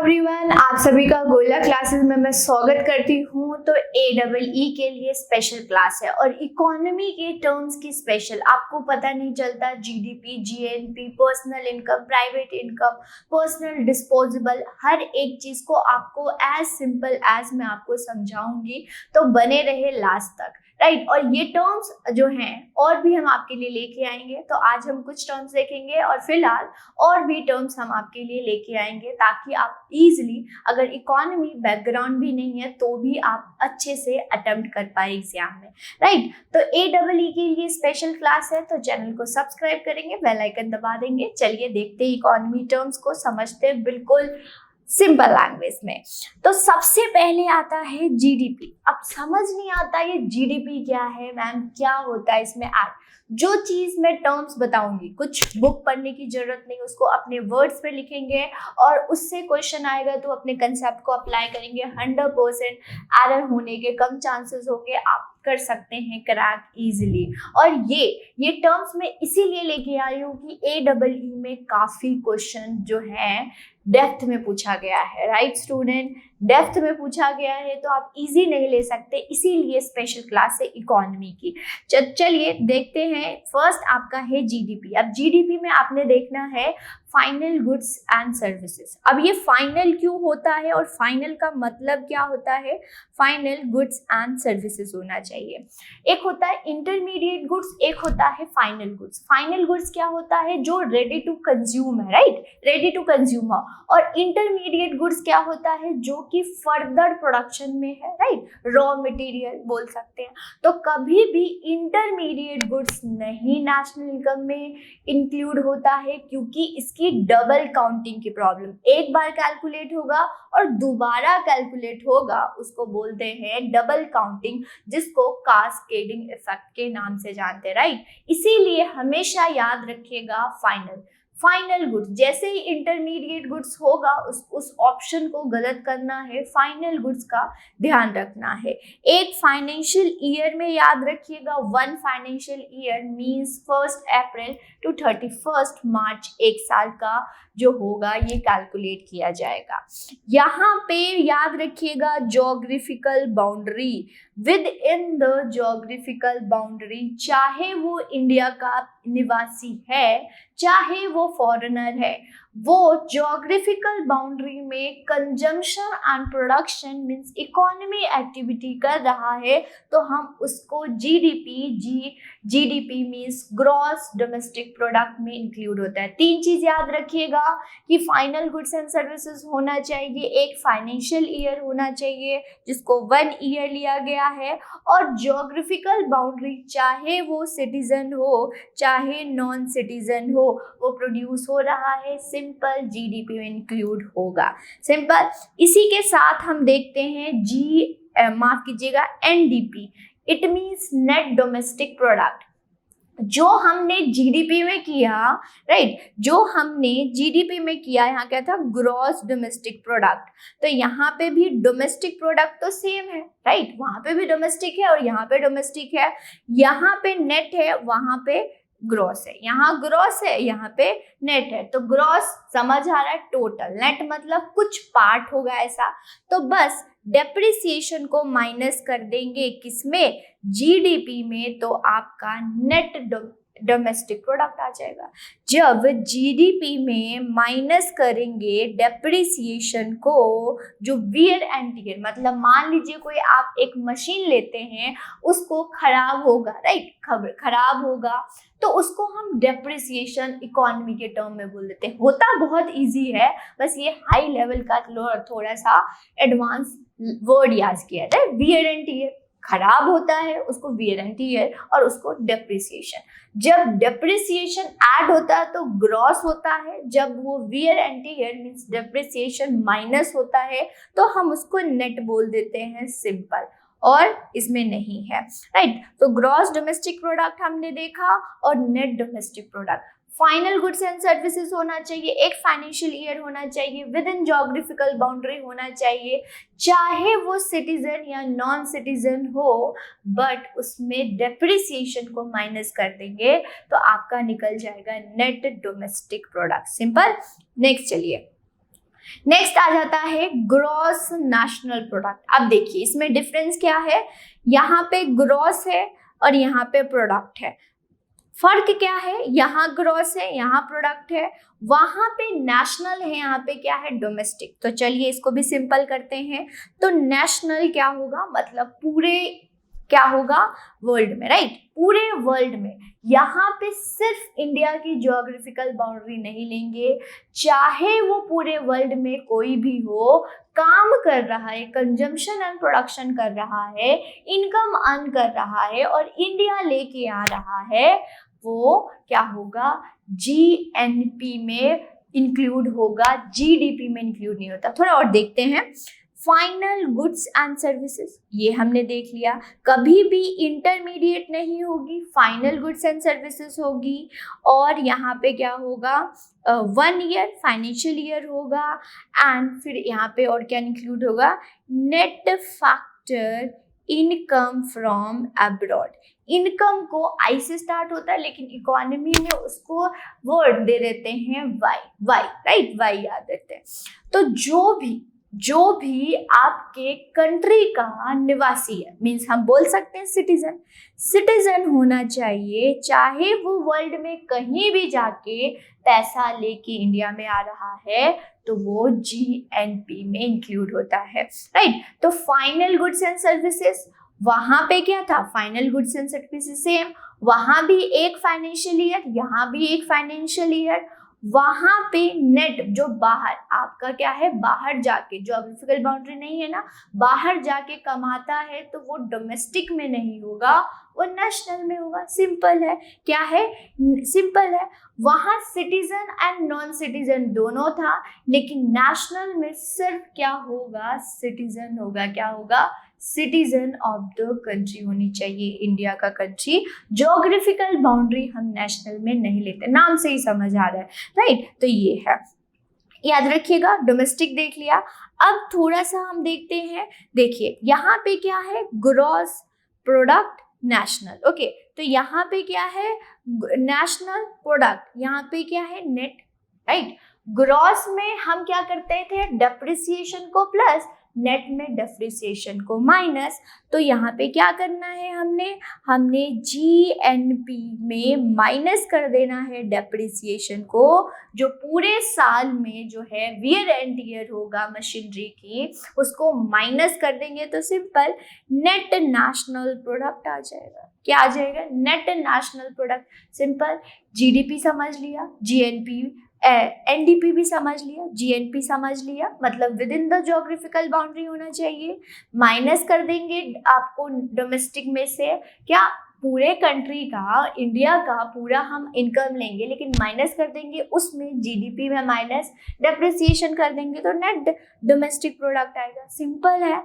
Everyone, आप सभी का गोला क्लासेस में मैं स्वागत करती हूँ। तो AEE के लिए स्पेशल क्लास है और इकोनॉमी के टर्म्स की स्पेशल। आपको पता नहीं चलता GDP, GNP, personal income, private income, personal disposable, हर एक चीज को आपको एज सिंपल एज मैं आपको समझाऊंगी, तो बने रहे लास्ट तक, राइट। और ये टर्म्स जो हैं और भी हम आपके लिए लेके आएंगे। तो आज हम कुछ टर्म्स देखेंगे और फिलहाल और भी टर्म्स हम आपके लिए लेके आएंगे, ताकि आप इजीली, अगर इकोनॉमी बैकग्राउंड भी नहीं है तो भी आप अच्छे से अटेम्प्ट कर पाए एग्जाम में, राइट। तो AEE के लिए स्पेशल क्लास है, तो चैनल को सब्सक्राइब करेंगे, बेल आइकन दबा देंगे। चलिए देखते हैं इकोनॉमी टर्म्स को, समझते हैं बिल्कुल सिंपल लैंग्वेज में। तो सबसे पहले आता है GDP। अब समझ नहीं आता ये GDP क्या है मैम, क्या होता है इसमें ऐड। जो चीज मैं टर्म्स बताऊंगी, कुछ बुक पढ़ने की जरूरत नहीं, उसको अपने वर्ड्स पे लिखेंगे और उससे क्वेश्चन आएगा तो अपने कंसेप्ट को अप्लाई करेंगे। 100% एरर होने के कम चांसेस होंगे, आप कर सकते हैं क्रैक इजीली। और ये टर्म्स मैं इसीलिए लेके आई हूँ कि AEE में काफी क्वेश्चन जो है डेप्थ में पूछा गया है, राइट स्टूडेंट, डेप्थ में पूछा गया है, तो आप इजी नहीं ले सकते, इसीलिए स्पेशल क्लास है इकोनॉमी की। चलिए देखते हैं। फर्स्ट आपका है GDP। अब GDP में आपने देखना है फाइनल गुड्स एंड सर्विसेज। अब ये फाइनल क्यों होता है और फाइनल का मतलब क्या होता है? फाइनल गुड्स एंड सर्विसेज होना चाहिए। एक होता है इंटरमीडिएट गुड्स, एक होता है फाइनल गुड्स। फाइनल गुड्स क्या होता है? जो रेडी टू कंज्यूम है, राइट, रेडी टू कंज्यूम। और इंटरमीडिएट गुड्स क्या होता है? जो कि फर्दर प्रोडक्शन में है, राइट, रॉ मटेरियल बोल सकते हैं। तो कभी भी इंटरमीडिएट गुड्स नहीं नेशनल इनकम में इंक्लूड होता है, क्योंकि इसकी डबल काउंटिंग की प्रॉब्लम। एक बार कैलकुलेट होगा और दोबारा कैलकुलेट होगा, उसको बोलते हैं डबल काउंटिंग, जिसको कास्केडिंग इफेक्ट के नाम से जानते हैं, राइट। इसीलिए हमेशा याद रखिएगा फाइनल गुड्स। जैसे ही इंटरमीडिएट गुड्स होगा उस ऑप्शन को गलत करना है, फाइनल गुड्स का ध्यान रखना है। एक फाइनेंशियल ईयर में याद रखिएगा, 1 financial year means 1 April to 31 March, एक साल का जो होगा ये कैलकुलेट किया जाएगा। यहाँ पे याद रखिएगा geographical boundary, with in the geographical boundary, चाहे वो इंडिया का निवासी है चाहे वो फॉरेनर है, वो ज्योग्राफिकल बाउंड्री में consumption and production means economy activity कर रहा है, तो हम उसको GDP means gross domestic product में इंक्लूड होता है। 3 चीज याद रखिएगा कि फाइनल गुड्स एंड सर्विसेज होना चाहिए, एक फाइनेंशियल ईयर होना चाहिए जिसको 1 ईयर लिया गया है, और ज्योग्राफिकल बाउंड्री, चाहे वो सिटीजन हो चाहे नॉन सिटीजन हो, वो प्रोड्यूस हो रहा है, सिंपल GDP में इंक्लूड होगा, सिंपल। इसी के साथ हम देखते हैं माफ कीजिएगा NDP, it means net domestic product. जो हमने GDP में किया, राइट, जो हमने GDP में किया, यहाँ क्या था? Gross domestic product. तो यहाँ पे भी डोमेस्टिक प्रोडक्ट तो सेम है, राइट, वहां पे भी डोमेस्टिक है और यहाँ पे डोमेस्टिक है। यहाँ पे नेट है, वहां पे ग्रॉस है, यहाँ ग्रॉस है, यहाँ पे नेट है। तो ग्रॉस समझ आ रहा है, टोटल। नेट मतलब कुछ पार्ट होगा ऐसा, तो बस डेप्रिसिएशन को माइनस कर देंगे किसमें? GDP में, तो आपका नेट डोमेस्टिक प्रोडक्ट आ जाएगा। जब GDP में माइनस करेंगे डेप्रिसिएशन को, जो वियर एंड टियर, मतलब मान लीजिए कोई आप एक मशीन लेते हैं, उसको खराब होगा, राइट, खराब होगा, तो उसको हम डेप्रिसिएशन इकोनॉमी के टर्म में बोल देते हैं। होता बहुत इजी है, बस ये हाई लेवल का थोड़ा सा एडवांस वर्ड याद किया जाए। वियर एंड टियर खराब होता है, उसको वियर एंड टियर, और उसको डेप्रिसिएशन। जब डेप्रिसिएशन ऐड होता है तो ग्रॉस होता है, जब वो wear and tear means depreciation minus होता है तो हम उसको नेट बोल देते हैं, सिंपल। और इसमें नहीं है, राइट। तो ग्रॉस डोमेस्टिक प्रोडक्ट हमने देखा और net domestic product. Final goods and services होना चाहिए, एक फाइनेंशियल ईयर होना चाहिए, विद इन ज्योग्राफिकल बाउंड्री होना चाहिए, चाहे वो सिटीजन या नॉन सिटीजन हो, बट उसमें डेप्रिसिएशन को माइनस कर देंगे तो आपका निकल जाएगा net domestic product, simple. Next चलिए, नेक्स्ट आ जाता है ग्रॉस नेशनल प्रोडक्ट। अब देखिए इसमें डिफरेंस क्या है, यहाँ पे ग्रॉस है और यहाँ पे प्रोडक्ट है। फर्क क्या है, यहाँ ग्रॉस है, यहाँ प्रोडक्ट है, वहां पे नेशनल है, यहाँ पे क्या है, डोमेस्टिक। तो चलिए इसको भी सिंपल करते हैं। तो नेशनल क्या होगा, मतलब पूरे क्या होगा, वर्ल्ड में, राइट, पूरे वर्ल्ड में। यहाँ पे सिर्फ इंडिया की ज्योग्राफिकल बाउंड्री नहीं लेंगे, चाहे वो पूरे वर्ल्ड में कोई भी हो, काम कर रहा है, कंजम्पशन एंड प्रोडक्शन कर रहा है, इनकम अर्न कर रहा है और इंडिया लेके आ रहा है, वो क्या होगा, जीएनपी में इंक्लूड होगा, जीडीपी में इंक्लूड नहीं होता। थोड़ा और देखते हैं। फाइनल गुड्स एंड सर्विसेज, ये हमने देख लिया, कभी भी इंटरमीडिएट नहीं होगी, फाइनल गुड्स एंड सर्विसेज होगी। और यहाँ पे क्या होगा, 1 ईयर फाइनेंशियल ईयर होगा। एंड फिर यहाँ पे और क्या इंक्लूड होगा, net factor income from abroad. Income को आई से स्टार्ट होता है, लेकिन इकोनॉमी में उसको वर्ड दे देते हैं वाई, राइट, वाई याद रखते हैं। तो जो भी आपके कंट्री का निवासी है, मीन्स हम बोल सकते हैं सिटीजन होना चाहिए, चाहे वो वर्ल्ड में कहीं भी जाके पैसा लेके इंडिया में आ रहा है, तो वो जीएनपी में इंक्लूड होता है, राइट। तो फाइनल गुड्स एंड सर्विसेज, वहां पे क्या था, final goods and services same, वहां भी एक फाइनेंशियल ईयर, यहाँ भी एक फाइनेंशियल ईयर। वहां पे नेट जो बाहर आपका क्या है, बाहर जाके, ज्योग्राफिकल बाउंड्री नहीं है ना, बाहर जाके कमाता है, तो वो डोमेस्टिक में नहीं होगा, वो नेशनल में होगा। सिंपल है, क्या है, सिंपल है। वहां सिटीजन एंड नॉन सिटीजन दोनों था, लेकिन नेशनल में सिर्फ क्या होगा, सिटीजन होगा। क्या होगा, सिटीजन ऑफ द कंट्री होनी चाहिए, इंडिया का कंट्री। ज्योग्राफिकल बाउंड्री हम नेशनल में नहीं लेते, नाम से ही समझ आ रहा है, राइट। तो ये है, याद रखिएगा। डोमेस्टिक देख लिया। अब थोड़ा सा हम देखते हैं, देखिए यहाँ पे क्या है, ग्रॉस प्रोडक्ट नेशनल, ओके। तो यहाँ पे क्या है, नेशनल प्रोडक्ट, यहाँ पे क्या है, नेट, राइट। ग्रॉस में हम क्या करते थे, डेप्रिसिएशन को प्लस, नेट में डेप्रिसिएशन को माइनस। तो यहाँ पे क्या करना है, हमने जीएनपी में माइनस कर देना है डेप्रिसिएशन को, जो पूरे साल में जो है वियर एंड टियर होगा मशीनरी की, उसको माइनस कर देंगे, तो सिंपल नेट नेशनल प्रोडक्ट आ जाएगा। क्या आ जाएगा, net national product. Simple, GDP समझ लिया, जीएनपी, एनडीपी भी समझ लिया, जीएनपी समझ लिया, मतलब with in the geographical boundary होना चाहिए। माइनस कर देंगे आपको डोमेस्टिक में से, क्या, पूरे कंट्री का, इंडिया का पूरा हम इनकम लेंगे, लेकिन माइनस कर देंगे उसमें जीडीपी में माइनस, डेप्रिसिएशन कर देंगे, तो नेट डोमेस्टिक प्रोडक्ट आएगा। सिंपल है।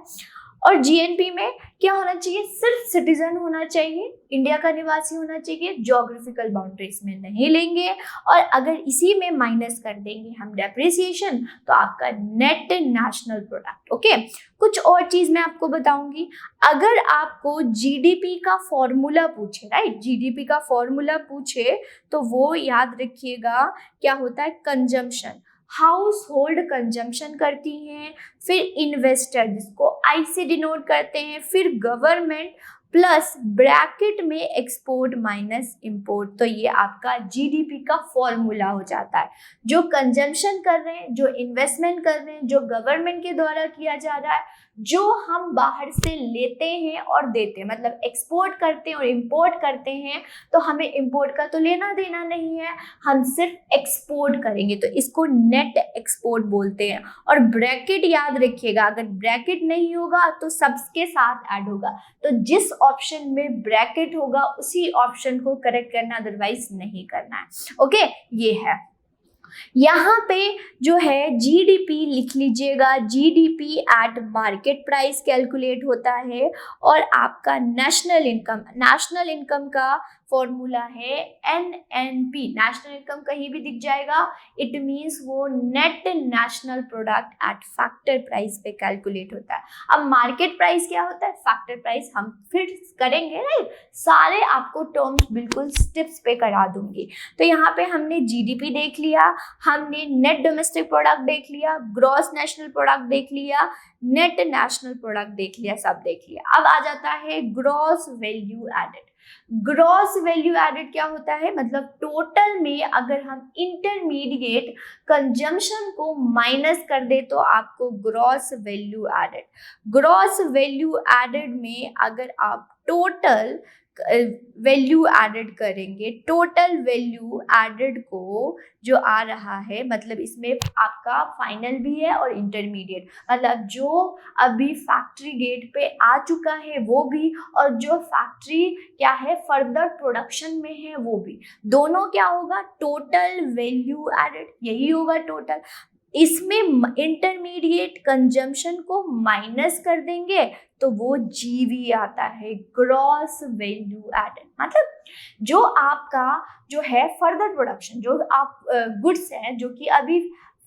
और जीएनपी में क्या होना चाहिए, सिर्फ सिटीजन होना चाहिए, इंडिया का निवासी होना चाहिए, ज्योग्राफिकल बाउंड्रीज में नहीं लेंगे। और अगर इसी में माइनस कर देंगे हम डेप्रिसिएशन, तो आपका नेट नेशनल प्रोडक्ट, ओके। कुछ और चीज मैं आपको बताऊंगी, अगर आपको जीडीपी का फॉर्मूला पूछे, राइट, जीडीपी का फॉर्मूला पूछे, तो वो याद रखिएगा क्या होता है, कंजम्पशन, हाउस होल्ड कंजम्पशन करती हैं, फिर इन्वेस्टर जिसको आई से डिनोट करते हैं, फिर गवर्नमेंट, प्लस ब्रैकेट में एक्सपोर्ट माइनस इंपोर्ट। तो ये आपका जीडीपी का फॉर्मूला हो जाता है। जो कंजम्पशन कर रहे हैं, जो इन्वेस्टमेंट कर रहे हैं, जो गवर्नमेंट के द्वारा किया जा रहा है, जो हम बाहर से लेते हैं और देते हैं, मतलब एक्सपोर्ट करते हैं और इंपोर्ट करते हैं, तो हमें इंपोर्ट का तो लेना देना नहीं है, हम सिर्फ एक्सपोर्ट करेंगे, तो इसको नेट एक्सपोर्ट बोलते हैं। और ब्रैकेट याद रखिएगा, अगर ब्रैकेट नहीं होगा तो सबके साथ ऐड होगा, तो जिस ऑप्शन में ब्रैकेट होगा उसी ऑप्शन को करेक्ट करना, अदरवाइज नहीं करना है, ओके। ये है, यहाँ पे जो है जीडीपी लिख लीजिएगा, GDP at market price calculate होता है। और आपका नेशनल इनकम का फॉर्मूला है NNP, नेशनल इनकम कहीं भी दिख जाएगा, इट मीन्स वो net national product at factor price पे कैलकुलेट होता है। अब मार्केट प्राइस क्या होता है, फैक्टर प्राइस हम फिर करेंगे, राइट, सारे आपको टर्म्स बिल्कुल स्टेप्स पे करा दूंगी। तो यहाँ पे हमने जीडीपी देख लिया, हमने नेट डोमेस्टिक प्रोडक्ट देख लिया, ग्रॉस नेशनल प्रोडक्ट देख लिया, नेट नेशनल प्रोडक्ट देख लिया, सब देख लिया। अब आ जाता है gross value added. Gross value added क्या होता है, मतलब टोटल में अगर हम इंटरमीडिएट कंजम्पशन को माइनस कर दे तो आपको gross value added, gross value added में अगर आप टोटल वैल्यू एडेड करेंगे, टोटल वैल्यू एडेड को जो आ रहा है, मतलब इसमें आपका फाइनल भी है और इंटरमीडिएट, मतलब जो अभी फैक्ट्री गेट पे आ चुका है वो भी, और जो फैक्ट्री क्या है फर्दर प्रोडक्शन में है वो भी, दोनों क्या होगा, टोटल वैल्यू एडेड, यही होगा टोटल। इसमें इंटरमीडिएट कंजम्पशन को माइनस कर देंगे तो वो जीवी आता है, ग्रॉस वैल्यू एडेड। मतलब जो आपका जो है फर्दर प्रोडक्शन, जो आप गुड्स हैं जो कि अभी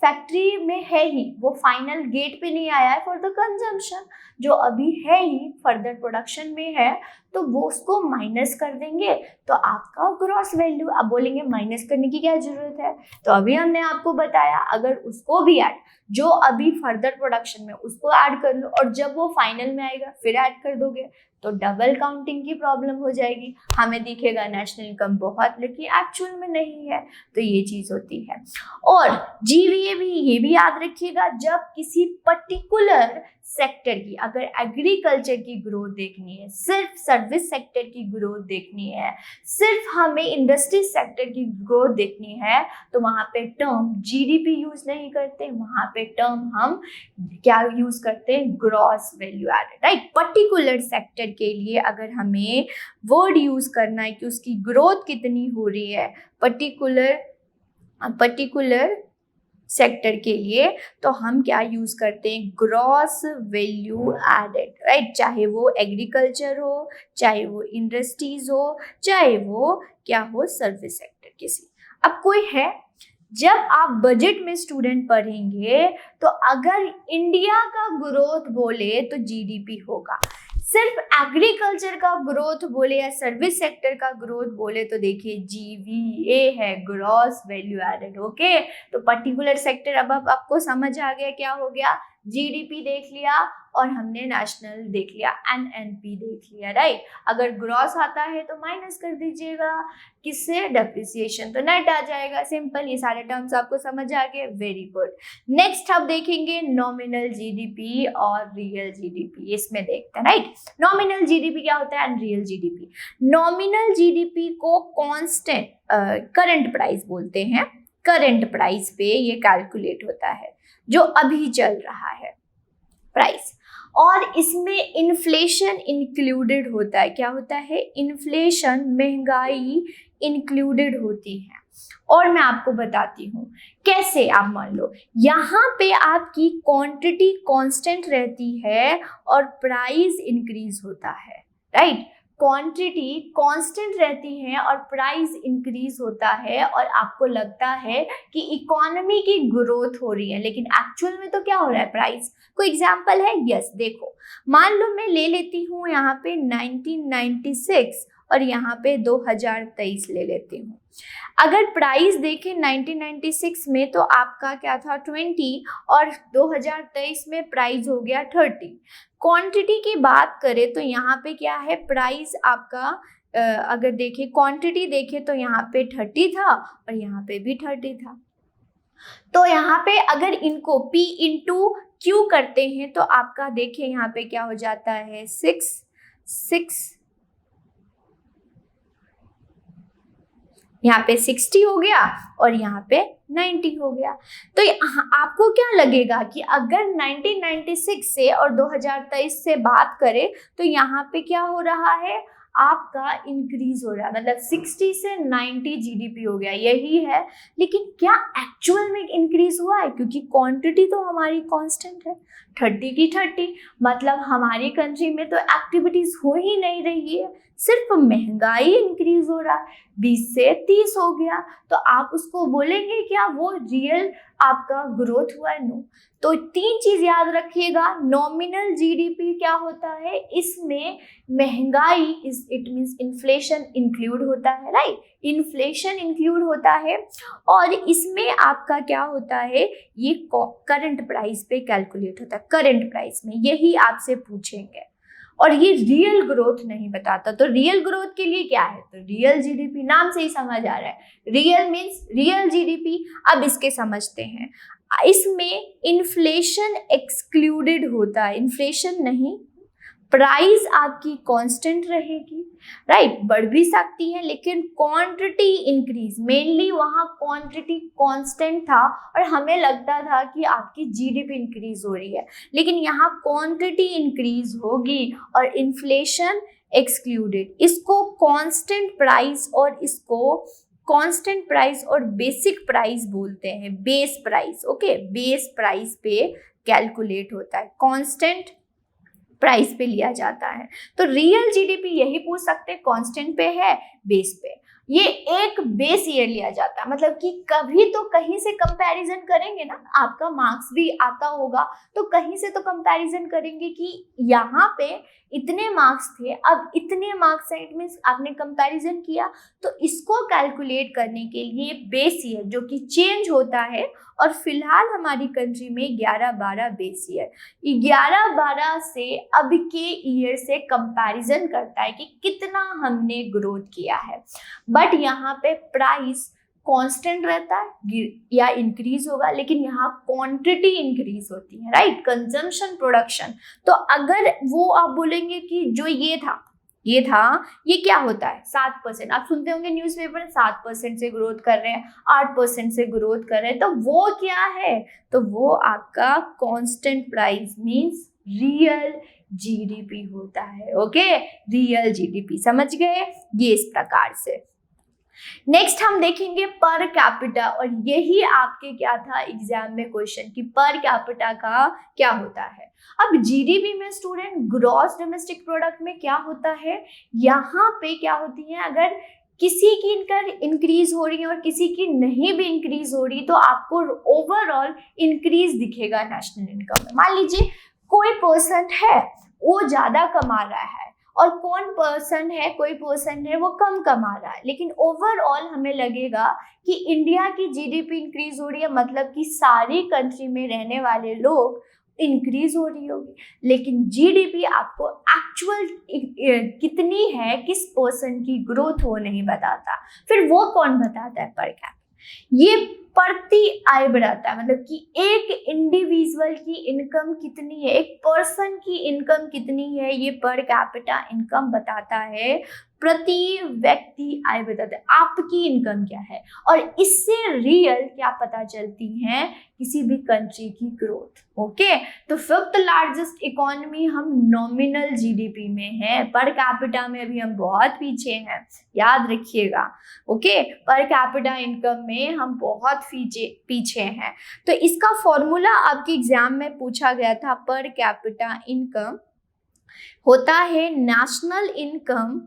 फैक्ट्री में है ही, वो फाइनल गेट पे नहीं आया है फॉर द कंजम्पशन, जो अभी है ही फर्दर प्रोडक्शन में है, तो वो उसको माइनस कर देंगे तो आपका ग्रॉस वैल्यू। अब बोलेंगे माइनस करने की क्या जरूरत है, तो अभी हमने आपको बताया अगर उसको भी ऐड, जो अभी फर्दर प्रोडक्शन में उसको ऐड कर लो और जब वो फाइनल में आएगा फिर ऐड कर दोगे तो डबल काउंटिंग की प्रॉब्लम हो जाएगी, हमें दिखेगा नेशनल इनकम बहुत लेकिन एक्चुअल में नहीं है, तो ये चीज़ होती है। और जीवीए भी ये भी याद रखिएगा, जब किसी पर्टिकुलर सेक्टर की अगर एग्रीकल्चर की ग्रोथ देखनी है, सिर्फ सर्विस सेक्टर की ग्रोथ देखनी है, सिर्फ हमें इंडस्ट्री सेक्टर की ग्रोथ देखनी है, तो वहाँ पे टर्म जीडीपी यूज नहीं करते, वहाँ पे टर्म हम क्या यूज करते हैं, gross value added, right. Particular sector के लिए अगर हमें वर्ड यूज करना है कि उसकी ग्रोथ कितनी हो रही है पर्टिकुलर सेक्टर के लिए, तो हम क्या यूज करते हैं, ग्रॉस वैल्यू एडेड, राइट। चाहे वो एग्रीकल्चर हो, चाहे वो इंडस्ट्रीज हो, चाहे वो क्या हो सर्विस सेक्टर किसी। अब कोई है, जब आप बजट में स्टूडेंट पढ़ेंगे तो अगर इंडिया का ग्रोथ बोले तो जीडीपी होगा, सिर्फ एग्रीकल्चर का ग्रोथ बोले या सर्विस सेक्टर का ग्रोथ बोले तो देखिए जीवीए है, ग्रॉस वैल्यू एडेड। ओके, तो पर्टिकुलर सेक्टर अब आपको समझ आ गया क्या हो गया, जीडीपी देख लिया और हमने नेशनल देख लिया, एनएनपी देख लिया, राइट। अगर ग्रॉस आता है तो माइनस कर दीजिएगा, किससे, डेप्रिसिएशन, तो नेट आ जाएगा, सिंपल। ये सारे टर्म्स आपको समझ आ गए, वेरी गुड। नेक्स्ट हम देखेंगे नॉमिनल जीडीपी और रियल जीडीपी, इसमें देखते हैं, राइट। नॉमिनल जीडीपी क्या होता है and real GDP. Nominal GDP को कांस्टेंट करंट प्राइस बोलते हैं, करंट प्राइस पे ये कैलकुलेट होता है जो अभी चल रहा है प्राइस, और इसमें इन्फ्लेशन इंक्लूडेड होता है। क्या होता है, इन्फ्लेशन, महंगाई इंक्लूडेड होती है। और मैं आपको बताती हूँ कैसे। आप मान लो यहाँ पे आपकी क्वांटिटी कांस्टेंट रहती है और प्राइस इंक्रीज होता है, राइट। क्वांटिटी कांस्टेंट रहती है और प्राइस इंक्रीज होता है, और आपको लगता है कि इकोनॉमी की ग्रोथ हो रही है, लेकिन एक्चुअल में तो क्या हो रहा है, प्राइस। कोई एग्जांपल है, यस, देखो, मान लो मैं ले लेती हूँ यहाँ पे 1996 और यहाँ पे 2023 ले लेती हूँ। अगर प्राइस देखें 1996 में तो आपका क्या था 20 और 2023 में प्राइस हो गया 30। क्वांटिटी की बात करें तो यहाँ पे क्या है, प्राइस आपका अगर देखें क्वांटिटी देखें तो यहाँ पे 30 था और यहाँ पे भी 30 था। तो यहाँ पे अगर इनको P इंटू Q करते हैं तो आपका देखिए यहाँ पे क्या हो जाता है 6 यहाँ पे 60 हो गया और यहाँ पे 90 हो गया। तो आपको क्या लगेगा कि अगर 1996 से और 2023 से बात करें तो यहाँ पे क्या हो रहा है, आपका इंक्रीज हो रहा है, मतलब 60 से 90 जीडीपी हो गया, यही है। लेकिन क्या एक्चुअल में इंक्रीज हुआ है? क्योंकि क्वांटिटी तो हमारी कांस्टेंट है, 30 की 30, मतलब हमारी कंट्री में तो एक्टिविटीज हो ही नहीं रही है, सिर्फ महंगाई इंक्रीज हो रहा है, 20 से 30 हो गया। तो आप उसको बोलेंगे क्या वो रियल आपका ग्रोथ हुआ है? नो। तो 3 चीज याद रखिएगा। नॉमिनल जीडीपी क्या होता है, इसमें महंगाई इट मींस इन्फ्लेशन इंक्लूड होता है, राइट, इन्फ्लेशन इंक्लूड होता है। और इसमें आपका क्या होता है, ये करंट प्राइस पे कैलकुलेट होता है, करंट प्राइस में, यही आपसे पूछेंगे। और ये रियल ग्रोथ नहीं बताता। तो रियल ग्रोथ के लिए क्या है, तो रियल जीडीपी, नाम से ही समझ आ रहा है, रियल मीन्स रियल जीडीपी। अब इसके समझते हैं। इसमें इन्फ्लेशन एक्सक्लूडेड होता है, इन्फ्लेशन नहीं, प्राइस आपकी कांस्टेंट रहेगी, राइट, बढ़ भी सकती है, लेकिन क्वांटिटी इंक्रीज, मेनली वहां क्वांटिटी कांस्टेंट था और हमें लगता था कि आपकी जीडीपी इंक्रीज हो रही है, लेकिन यहाँ क्वांटिटी इंक्रीज होगी और इन्फ्लेशन एक्सक्लूडेड। इसको कांस्टेंट प्राइस और इसको कांस्टेंट प्राइस और बेसिक प्राइस बोलते हैं, base price, okay, base price पे कैलकुलेट होता है, कांस्टेंट प्राइस पे लिया जाता है। तो रियल जीडीपी यही पूछ सकते, कांस्टेंट पे है, बेस पे, ये एक बेस ईयर लिया जाता है, मतलब कि कभी तो कहीं से कंपैरिजन करेंगे ना, आपका मार्क्स भी आता होगा तो कहीं से तो कंपैरिजन करेंगे कि यहाँ पे इतने मार्क्स थे, अब इतने मार्क्स हैं, इट मीन्स आपने कंपैरिजन किया। तो इसको कैलकुलेट करने के लिए बेस ईयर जो कि चेंज होता है, और फिलहाल हमारी कंट्री में 11-12 बेस ईयर, 11-12 से अब के ईयर से कंपैरिजन करता है कि कितना हमने ग्रोथ किया है। बट यहाँ पे प्राइस कांस्टेंट रहता है या इंक्रीज होगा, लेकिन यहाँ क्वांटिटी इंक्रीज होती है, राइट, कंजम्पशन प्रोडक्शन। तो अगर वो आप बोलेंगे कि जो ये था, ये क्या होता है, 7%, आप सुनते होंगे न्यूज़पेपर, 7% से ग्रोथ कर रहे हैं, 8% से ग्रोथ कर रहे हैं, तो वो क्या है, तो वो आपका constant price means real GDP होता है, ओके, रियल जीडीपी, समझ गए, ये इस प्रकार से। नेक्स्ट हम देखेंगे पर कैपिटा, और यही आपके क्या था एग्जाम में क्वेश्चन कि पर कैपिटा का क्या होता है। अब जीडीपी में स्टूडेंट ग्रॉस डोमेस्टिक प्रोडक्ट में क्या होता है, यहाँ पे क्या होती है, अगर किसी की इनकम इंक्रीज हो रही है और किसी की नहीं भी इंक्रीज हो रही, तो आपको ओवरऑल इंक्रीज दिखेगा नेशनल इनकम में। मान लीजिए कोई पर्सन है वो ज्यादा कमा रहा है और कोई पर्सन है वो कम कमा रहा है, लेकिन ओवरऑल हमें लगेगा कि इंडिया की जीडीपी इंक्रीज हो रही है, मतलब कि सारी कंट्री में रहने वाले लोग इंक्रीज हो रही होगी, लेकिन जीडीपी आपको एक्चुअल कितनी है, किस पर्सन की ग्रोथ वो नहीं बताता। फिर वो कौन बताता है, पर कैपिटा, ये प्रति आय बढ़ाता है, मतलब कि एक इंडिविजुअल की इनकम कितनी है, एक पर्सन की इनकम कितनी है, ये पर कैपिटा इनकम बताता है, प्रति व्यक्ति आय बताता है, आपकी इनकम क्या है, और इससे रियल क्या पता चलती है, किसी भी कंट्री की ग्रोथ, ओके। तो फिफ्थ लार्जेस्ट इकोनॉमी हम नॉमिनल जीडीपी में है, पर कैपिटा में अभी हम बहुत पीछे हैं, याद रखिएगा, ओके, पर कैपिटा इनकम में हम बहुत पीछे हैं। तो इसका फॉर्मूला आपके एग्जाम में पूछा गया था, पर कैपिटा इनकम होता है national income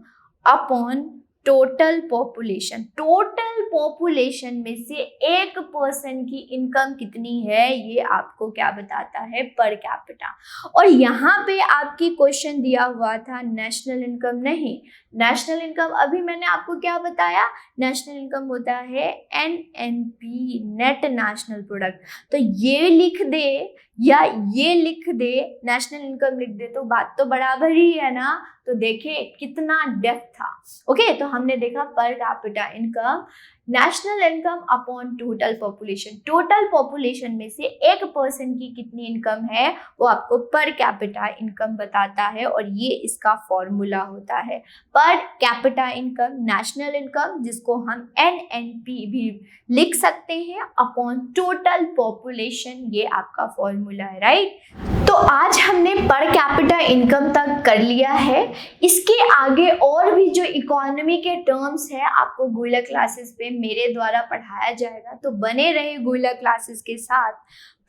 upon total population. Total population में से एक पर्सन की इनकम कितनी है, ये आपको क्या बताता है, पर कैपिटा। और यहाँ पे आपकी क्वेश्चन दिया हुआ था नेशनल इनकम, नहीं, नेशनल इनकम अभी मैंने आपको क्या बताया, नेशनल इनकम होता है एनएनपी, नेट नेशनल प्रोडक्ट। तो ये लिख दे या ये लिख दे, नेशनल इनकम लिख दे, तो बात तो बराबर ही है ना। तो देखें कितना डेप्थ था, ओके। तो हमने देखा per capita income, national income upon total population, total population में से एक पर्सन की कितनी इनकम है वो आपको पर कैपिटा इनकम बताता है, और ये इसका फॉर्मूला होता है, per capita income national income, जिसको हम एनएनपी भी लिख सकते हैं, अपॉन टोटल पॉपुलेशन, ये आपका फॉर्मूला है, राइट। तो आज हमने पर कैपिटा इनकम तक कर लिया है। इसके आगे और भी जो इकोनॉमी के टर्म्स है आपको गोरिल्ला क्लासेस पे मेरे द्वारा पढ़ाया जाएगा, तो बने रहे गोरिल्ला क्लासेस के साथ।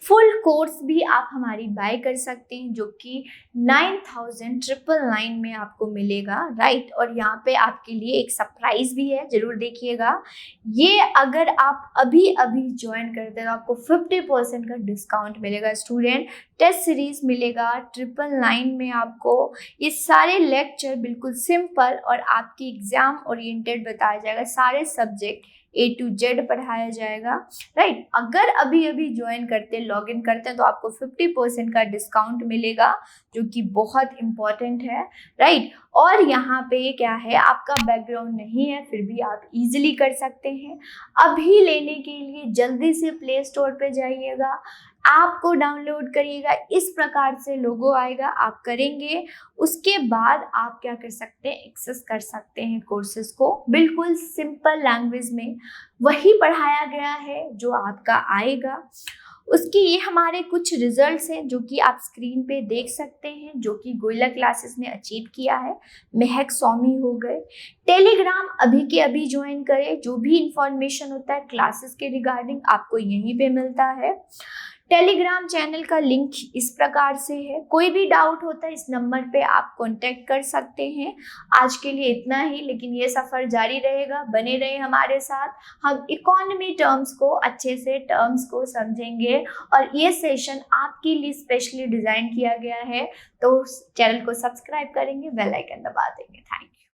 फुल कोर्स भी आप हमारी बाय कर सकते हैं, जो कि 9,999 में आपको मिलेगा, राइट। और यहाँ पे आपके लिए एक सरप्राइज भी है, जरूर देखिएगा। ये अगर आप अभी अभी ज्वाइन करते हैं तो आपको 50% का डिस्काउंट मिलेगा। स्टूडेंट टेस्ट सीरीज मिलेगा 999 में आपको। ये सारे लेक्चर बिल्कुल सिंपल और आपकी एग्जाम ओरिएंटेड बताया जाएगा। सारे सब्जेक्ट A to Z पढ़ाया जाएगा, राइट। अगर अभी अभी ज्वाइन करते लॉग इन करते हैं तो आपको 50% का डिस्काउंट मिलेगा, जो कि बहुत इंपॉर्टेंट है, राइट। और यहाँ पे क्या है, आपका बैकग्राउंड नहीं है फिर भी आप इजीली कर सकते हैं। अभी लेने के लिए जल्दी से प्ले स्टोर पे जाइएगा, ऐप को डाउनलोड करिएगा। इस प्रकार से लोगो आएगा, आप करेंगे, उसके बाद आप क्या कर सकते हैं, एक्सेस कर सकते हैं कोर्सेज को बिल्कुल सिंपल लैंग्वेज में। वही पढ़ाया गया है जो आपका आएगा। उसकी ये हमारे कुछ रिजल्ट्स हैं जो कि आप स्क्रीन पे देख सकते हैं, जो कि गोरिल्ला क्लासेस ने अचीव किया है। महक स्वामी हो गए। टेलीग्राम अभी के अभी ज्वाइन करें, जो भी इंफॉर्मेशन होता है क्लासेस के रिगार्डिंग आपको यहीं पे मिलता है। टेलीग्राम चैनल का लिंक इस प्रकार से है। कोई भी डाउट होता है इस नंबर पे आप कांटेक्ट कर सकते हैं। आज के लिए इतना ही, लेकिन ये सफ़र जारी रहेगा, बने रहे हमारे साथ। हम इकोनॉमी टर्म्स को अच्छे से टर्म्स को समझेंगे और ये सेशन आपके लिए स्पेशली डिज़ाइन किया गया है। तो चैनल को सब्सक्राइब करेंगे, बेल आइकन दबा देंगे। Thank you.